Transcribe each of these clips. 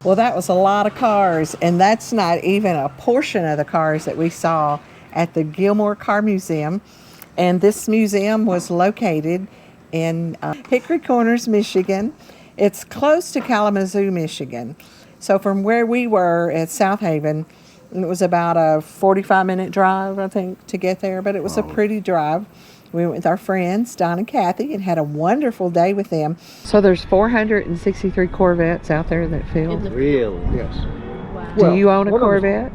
Well, that was a lot of cars, and that's not even a portion of the cars that we saw at the Gilmore Car Museum. And this museum was located in Hickory Corners, Michigan. It's close to Kalamazoo, Michigan. So from where we were at South Haven, it was about a 45-minute drive, I think, to get there, but it was a pretty drive. We went with our friends, Don and Kathy, and had a wonderful day with them. So there's 463 Corvettes out there in that field. Really? Yes. Wow. Do you own a Corvette?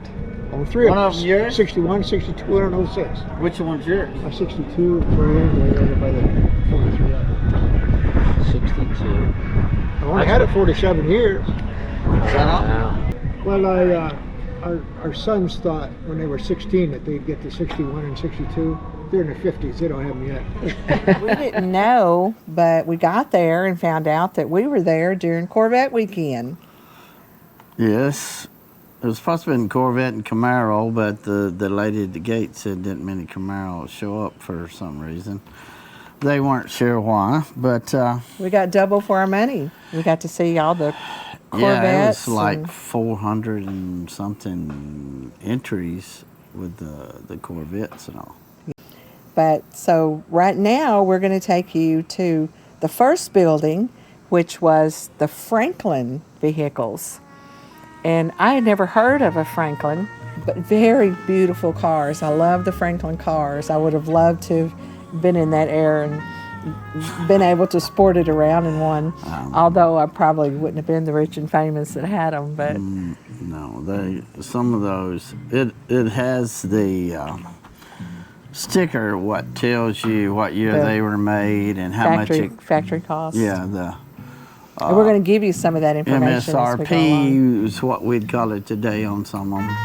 On three One of of them. them yours? 61, 62, and 06. Which one's yours? A 62, right over by the 43. 62. I only had it 47 years. Wow. Well, our sons thought when they were 16 that they'd get to 61 and 62. They're in their 50s. They don't have them yet. We didn't know, but we got there and found out that we were there during Corvette weekend. Yes. It was supposed to be in Corvette and Camaro, but the lady at the gate said didn't many Camaros show up for some reason. They weren't sure why, but... we got double for our money. We got to see all the Corvettes. Yeah, it was like 400 and something entries with the Corvettes and all. But so right now we're going to take you to the first building, which was the Franklin vehicles. And I had never heard of a Franklin, but very beautiful cars. I love the Franklin cars. I would have loved to have been in that era and been able to sport it around in one. Although I probably wouldn't have been the rich and famous that had them. But no, some of those, it has the sticker what tells you what year they were made and how much factory cost. Yeah, and we're going to give you some of that information. MSRP is what we'd call it today on some of them.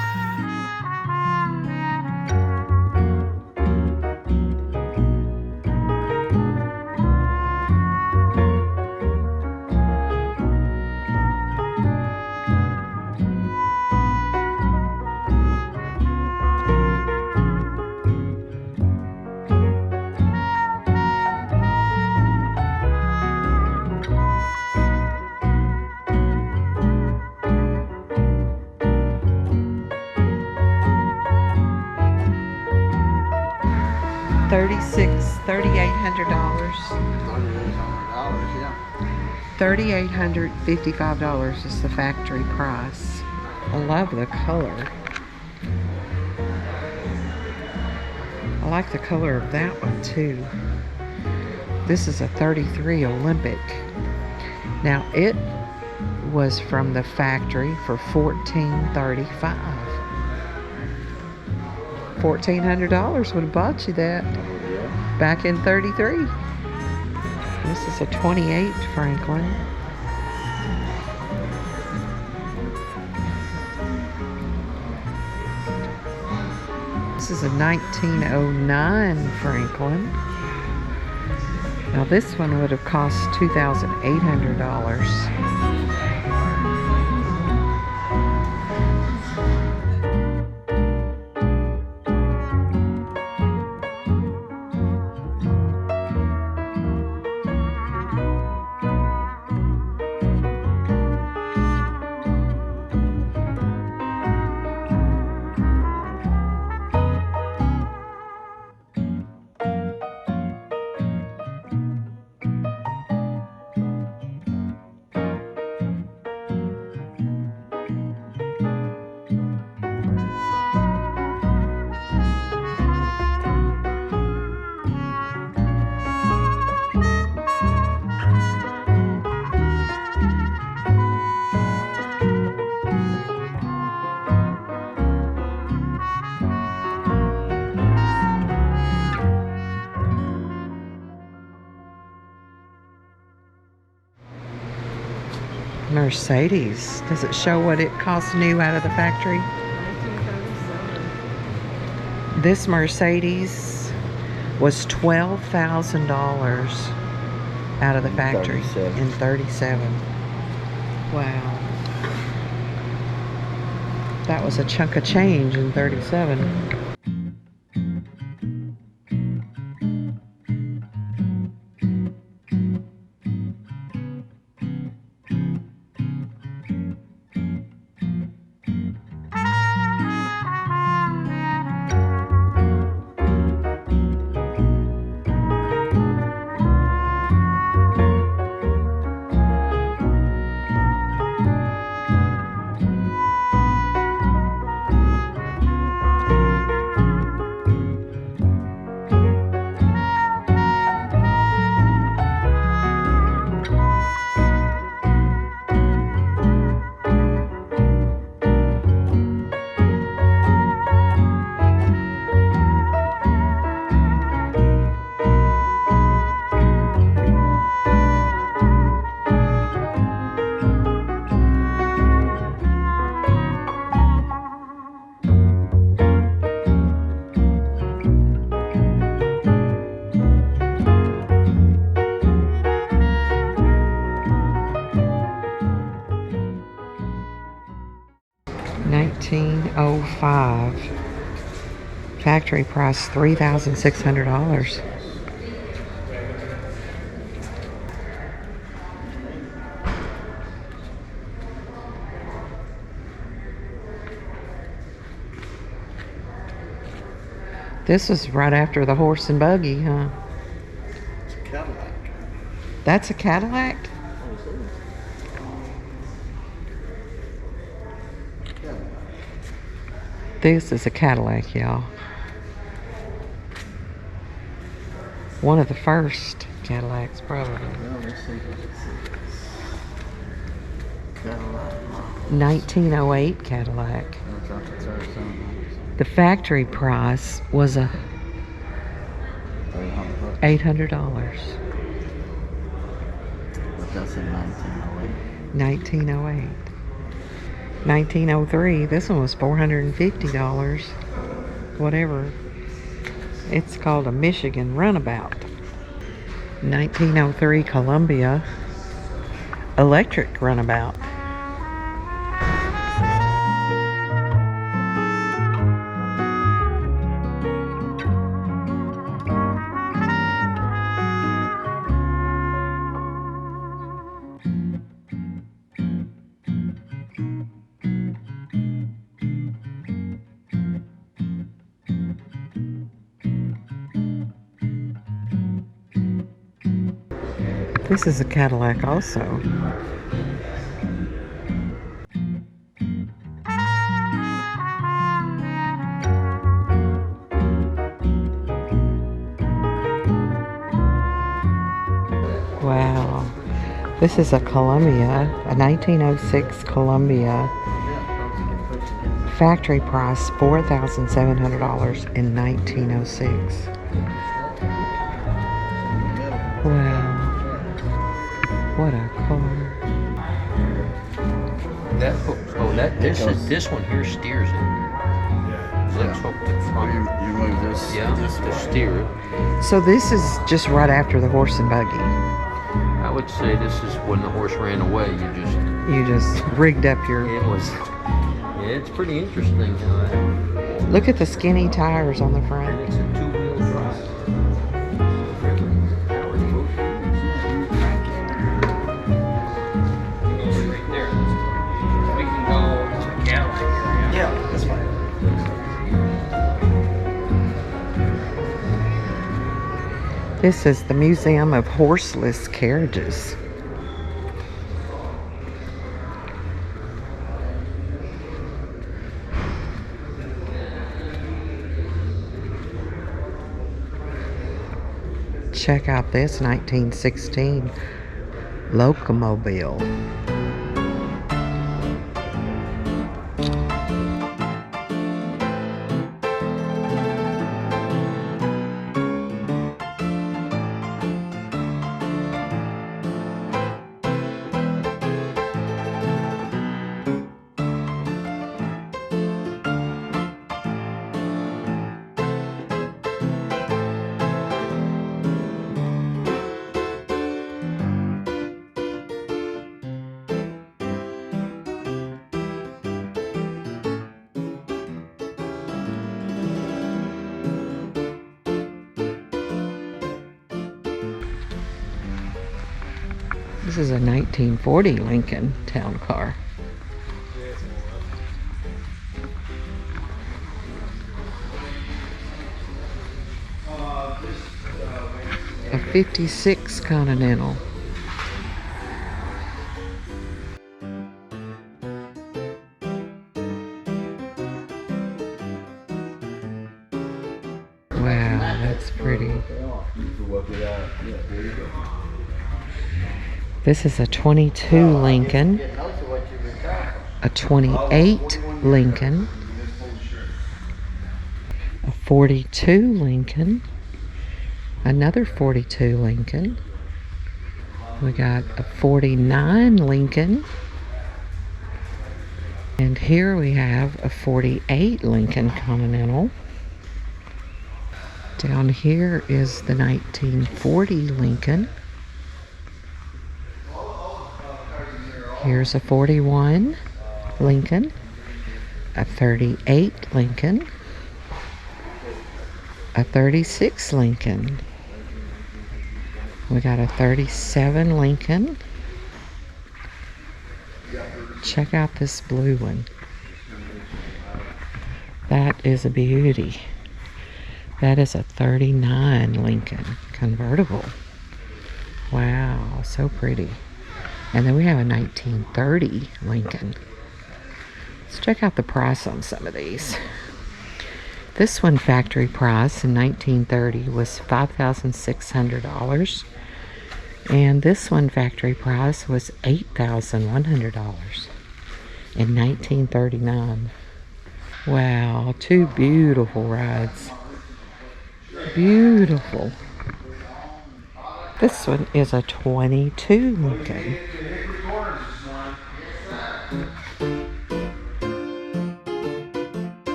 $3,855 is the factory price. I love the color. I like the color of that one too. This is a 33 Olympic. Now it was from the factory for $1,435. $1,400 would have bought you that back in 33. This is a 28 Franklin. This is a 1909 Franklin. Now this one would have cost $2,800. Mercedes. Does it show what it costs new out of the factory? 1937. This Mercedes was $12,000 out of the factory 37. in 37. Wow. That was a chunk of change in 37. $1905. Factory price $3,600. This was right after the horse and buggy, huh? It's a Cadillac. That's a Cadillac? This is a Cadillac, y'all. One of the first Cadillacs, probably. Well, let's see. Cadillac. 1908 Cadillac. Looks like it's our son. The factory price was a $800. But that's in 1908. 1908. 1903. This one was $450. Whatever. It's called a Michigan Runabout. 1903 Columbia Electric Runabout. This is a Cadillac also. Wow. This is a Columbia, a 1906 Columbia. Factory price $4,700 in 1906. Wow. What a car. This one here steers it. Let's hope the front. You move this. Yeah, this to way. steer it. So this is just right after the horse and buggy. I would say this is when the horse ran away. You just rigged up your... It was. Yeah, it's pretty interesting. Look at the skinny tires on the And front. it's a two-wheel drive. Right there. We can go to the Cadillac area. Yeah, that's fine. This is the Museum of Horseless Carriages. Check out this 1916 Locomobile. This is a 1940 Lincoln Town Car. A 56 Continental. Wow, that's pretty. This is a 22 Lincoln, a 28 Lincoln, a 42 Lincoln, another 42 Lincoln. We got a 49 Lincoln, and here we have a 48 Lincoln Continental. Down here is the 1940 Lincoln. Here's a 41 Lincoln, a 38 Lincoln, a 36 Lincoln. We got a 37 Lincoln. Check out this blue one. That is a beauty. That is a 39 Lincoln convertible. Wow, so pretty. And then we have a 1930 Lincoln. Let's check out the price on some of these. This one factory price in 1930 was $5,600. And this one factory price was $8,100 in 1939. Wow, two beautiful rides. Beautiful. This one is a 22 Lincoln.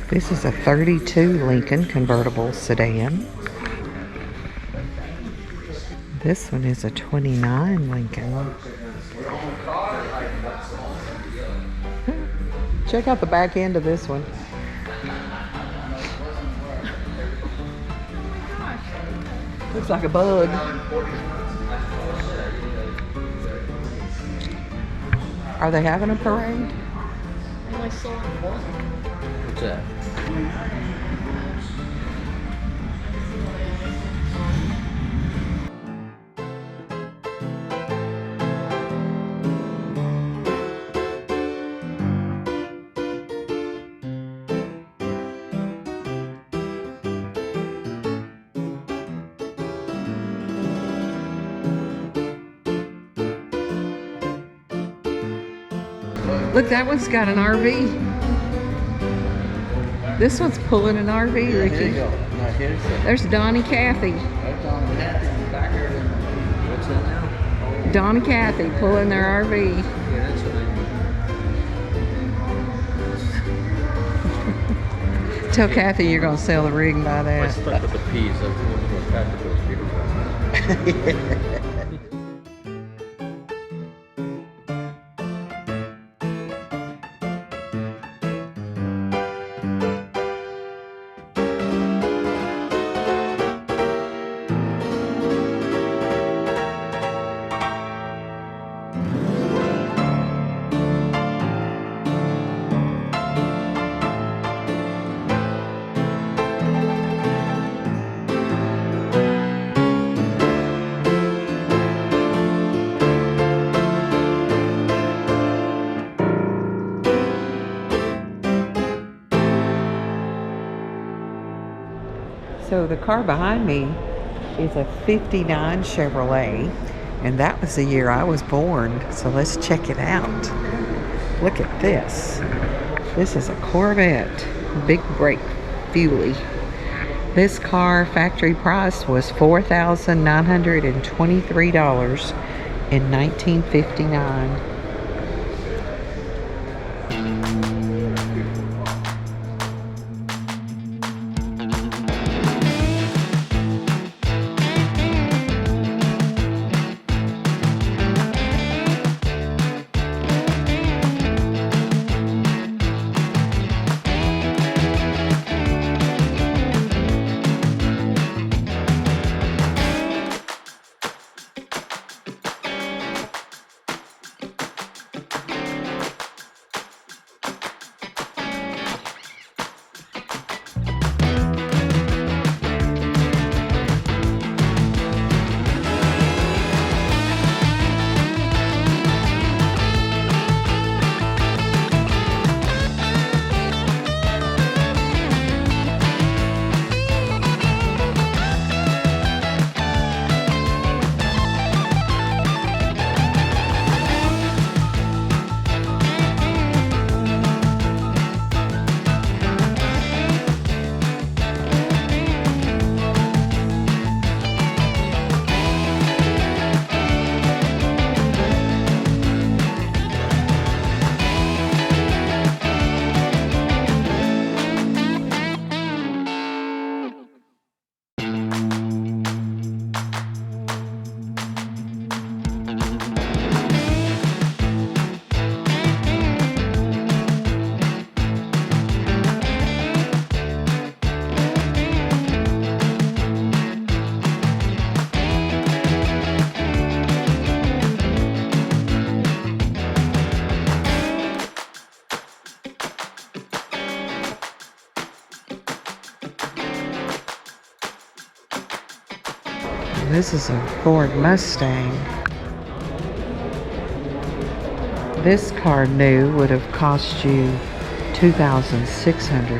This is a 32 Lincoln convertible sedan. This one is a 29 Lincoln. Check out the back end of this one. Looks like a bug. Are they having a parade? What's that? Look, that one's got an RV. This one's pulling an RV, Here Ricky. you go. Now here's the. There's Donnie Cathy. That's on the hat in the back here. What's that now? Donnie Cathy pulling their RV. Yeah, that's what I Tell Kathy you're going to sell the rig and buy I that. stuck with the peas. I was looking for Patrick was beautiful. So the car behind me is a 59 Chevrolet, and that was the year I was born. So let's check it out. Look at this. This is a Corvette, big brake, fuelie. This car factory price was $4,923 in 1959. This is a Ford Mustang. This car new would have cost you $2,600.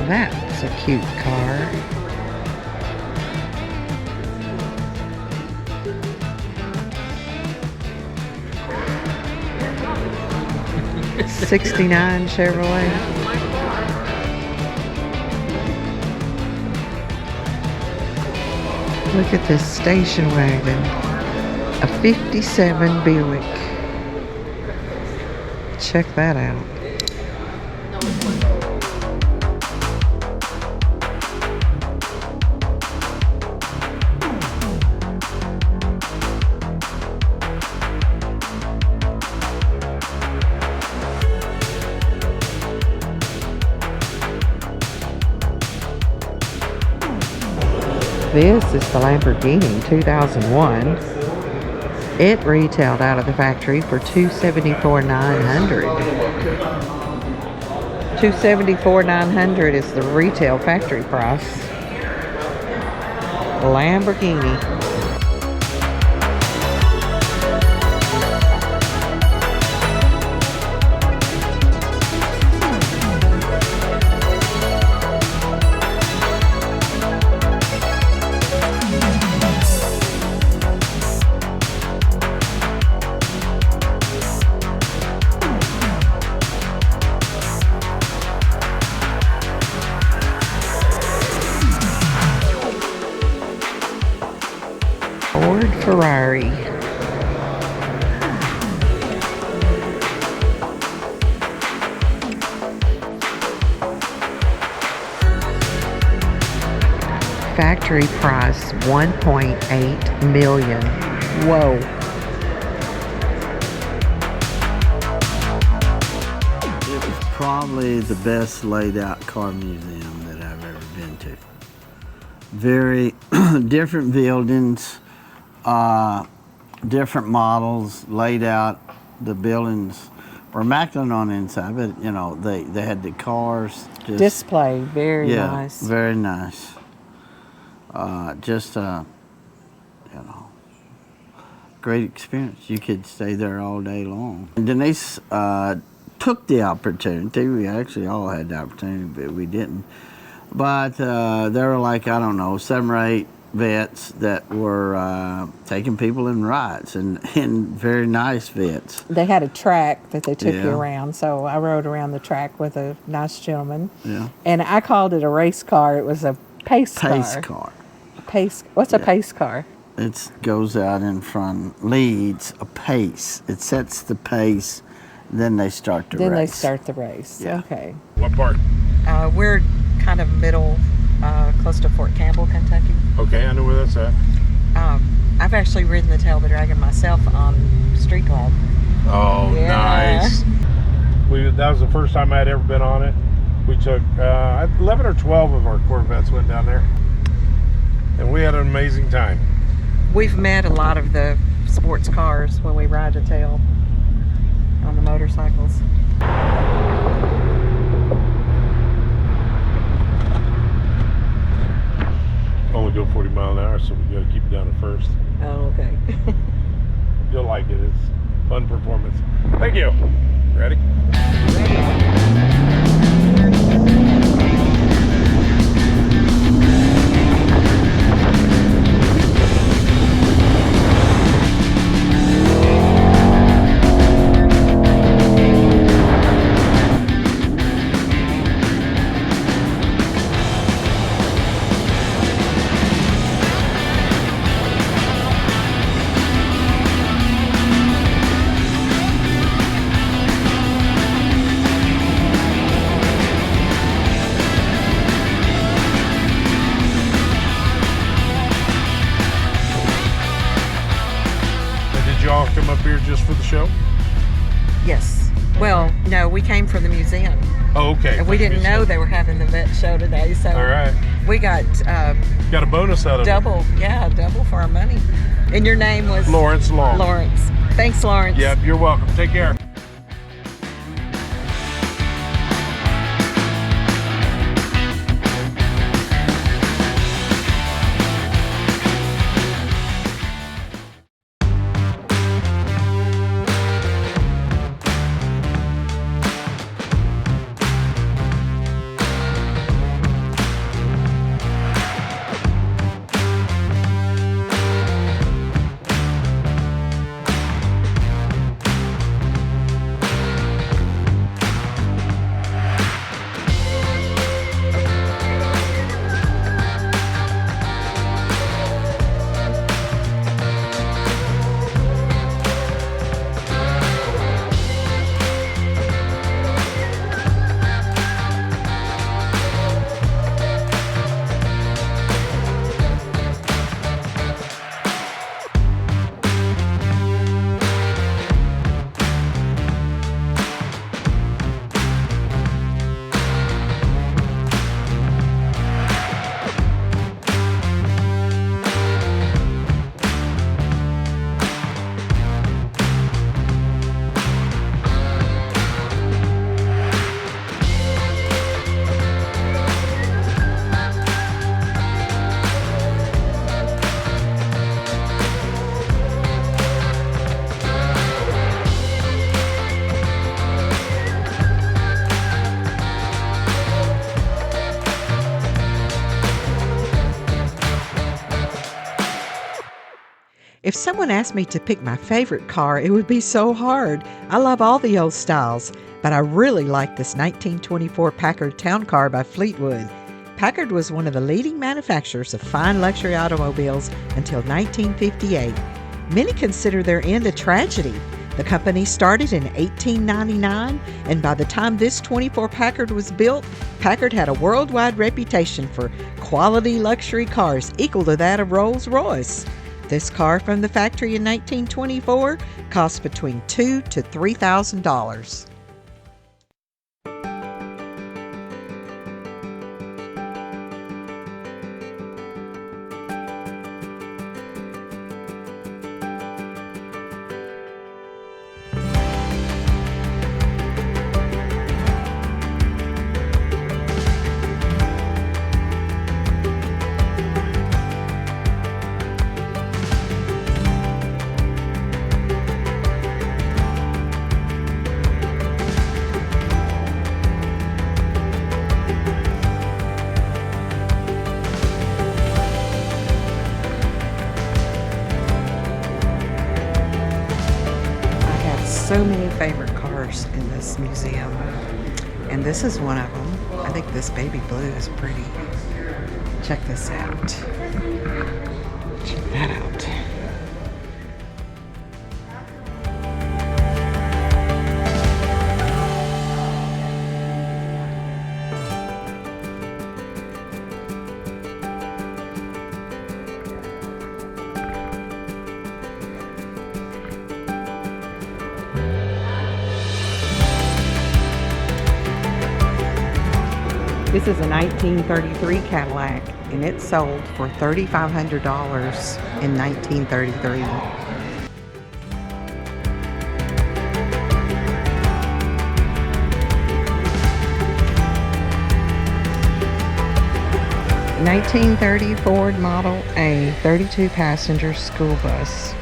That's a cute car. '69 Chevrolet. Look at this station wagon. A '57 Buick. Check that out. This is the Lamborghini 2001. It retailed out of the factory for $274,900. $274,900 is the retail factory price. Lamborghini. Ford Ferrari. Factory price $1.8 million. Whoa. It was probably the best laid out car museum that I've ever been to. Very different buildings. Different models laid out. The buildings were immaculate on the inside, but you know they had the cars just, Display, very yeah, nice. very nice. Great experience. You could stay there all day long. And Denise took the opportunity. We actually all had the opportunity, but we didn't. But there were like, I don't know, 7 or 8 vets that were taking people in rides, and very nice vets. They had a track that they took you Yeah. around, so I rode around the track with a nice gentleman. Yeah. And I called it a race car. It was a pace car. Pace car. Pace. What's a pace car? It goes out in front, leads a pace. It sets the pace, then they start the Then race. they start the race. Yeah. Okay. What part? We're kind of middle, close to Fort Campbell, Kentucky. Okay, I know where that's at. I've actually ridden the Tail of the Dragon myself on Street Glide. Oh, Yeah. nice. That was the first time I'd ever been on it. We took 11 or 12 of our Corvettes went down there, and we had an amazing time. We've met a lot of the sports cars when we ride the Tail on the motorcycles. Only go 40 miles an hour, so we got to keep it down at first. Oh, okay. You'll like it. It's fun performance. Thank you. Ready? Y'all come up here just for the show? Yes. Well, no, we came from the museum. Oh, okay. And we didn't know they were having the vet show today, so All right. we got Got a bonus out of it. double for our money. And your name was? Lawrence Long. Lawrence. Thanks, Lawrence. Yep, you're welcome. Take care. If someone asked me to pick my favorite car, it would be so hard. I love all the old styles, but I really like this 1924 Packard Town Car by Fleetwood. Packard was one of the leading manufacturers of fine luxury automobiles until 1958. Many consider their end a tragedy. The company started in 1899, and by the time this 24 Packard was built, Packard had a worldwide reputation for quality luxury cars equal to that of Rolls-Royce. This car from the factory in 1924 cost between $2,000 to $3,000. So many favorite cars in this museum, and this is one of them. I think this baby blue is pretty. Check this out. Check that out. This is a 1933 Cadillac, and it sold for $3,500 in 1933. A 1930 Ford Model A 32-passenger school bus.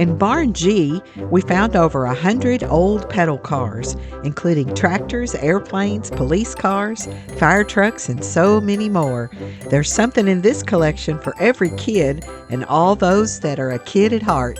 In Barn G, we found over 100 old pedal cars, including tractors, airplanes, police cars, fire trucks, and so many more. There's something in this collection for every kid and all those that are a kid at heart.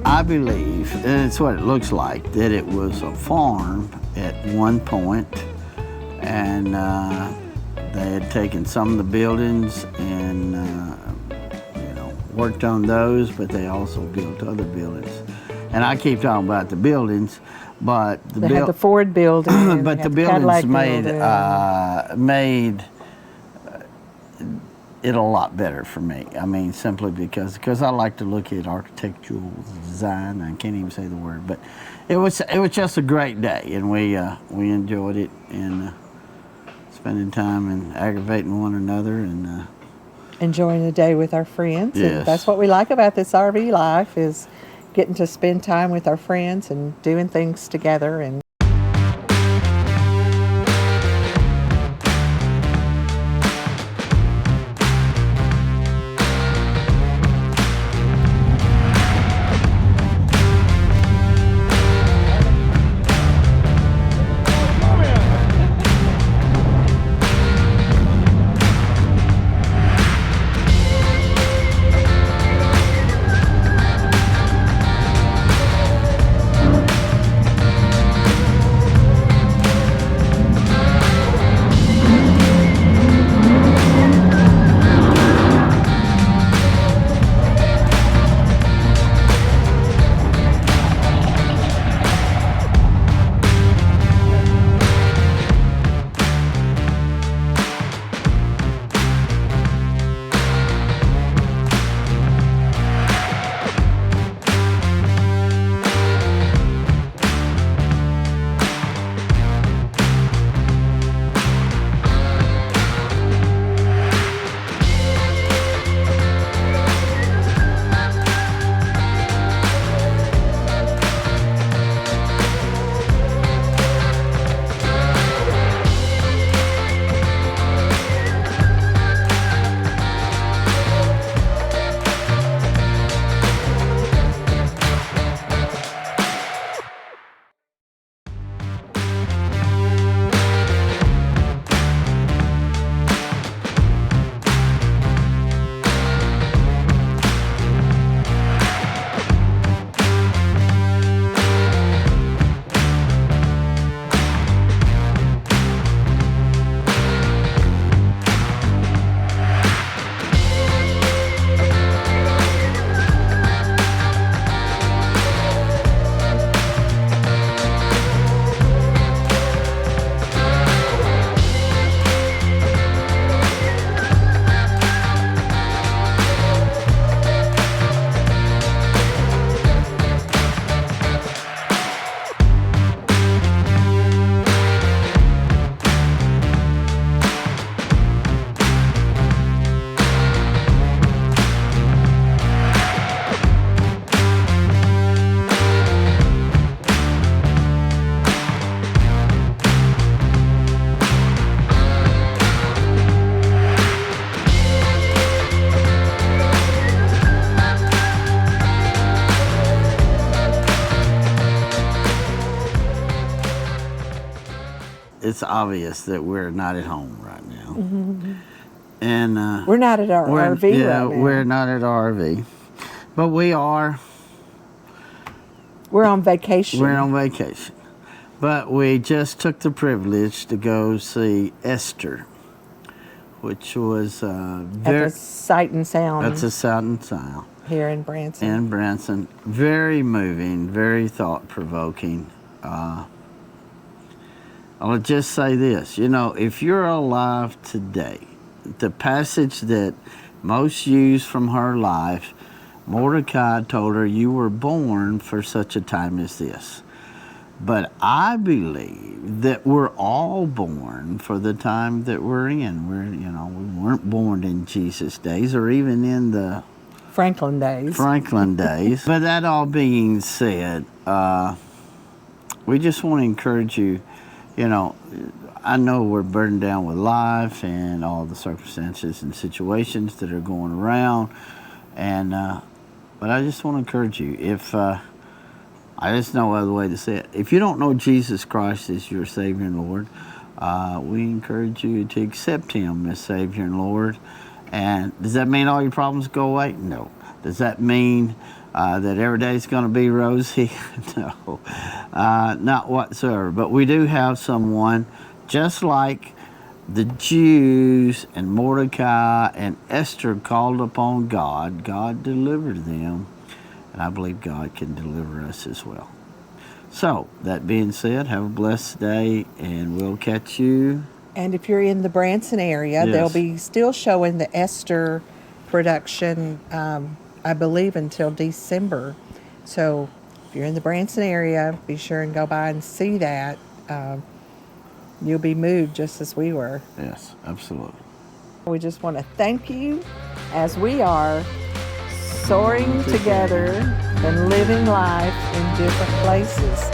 I believe, and it's what it looks like, that it was a farm at one point, and they had taken some of the buildings and worked on those, but they also built other buildings. And I keep talking about the buildings, but They had the Ford building. but they the had buildings Cadillac made it a lot better for me. I mean, simply because I like to look at architectural design. I can't even say the word, but it was just a great day, and we enjoyed it, and spending time and aggravating one another, and enjoying the day with our friends. Yes. And that's what we like about this RV life, is getting to spend time with our friends and doing things together. And it's obvious that we're not at home right now. And We're not at our RV right now. we're not at our RV, but we are. We're on vacation. We're on vacation, but we just took the privilege to go see Esther, which was at the Sight and Sound. That's a Sight and Sound here in Branson. in Branson. Very moving, very thought-provoking. I'll just say this, if you're alive today, the passage that most use from her life, Mordecai told her, you were born for such a time as this. But I believe that we're all born for the time that we're in. We weren't born in Jesus' days or even in the Franklin days. But that all being said, we just want to encourage you. I know we're burdened down with life and all the circumstances and situations that are going around, but I just want to encourage you. I just know other way to say it. If you don't know Jesus Christ as your Savior and Lord, we encourage you to accept Him as Savior and Lord. And does that mean all your problems go away? No. Does that mean that every day is going to be rosy? No, not whatsoever. But we do have someone, just like the Jews and Mordecai and Esther called upon God. God delivered them, and I believe God can deliver us as well. So, that being said, have a blessed day, and we'll catch you. And if you're in the Branson area, Yes. they'll be still showing the Esther production, I believe, until December. So if you're in the Branson area, be sure and go by and see that. You'll be moved just as we were. Yes, absolutely. We just want to thank you as we are soaring together and living life in different places.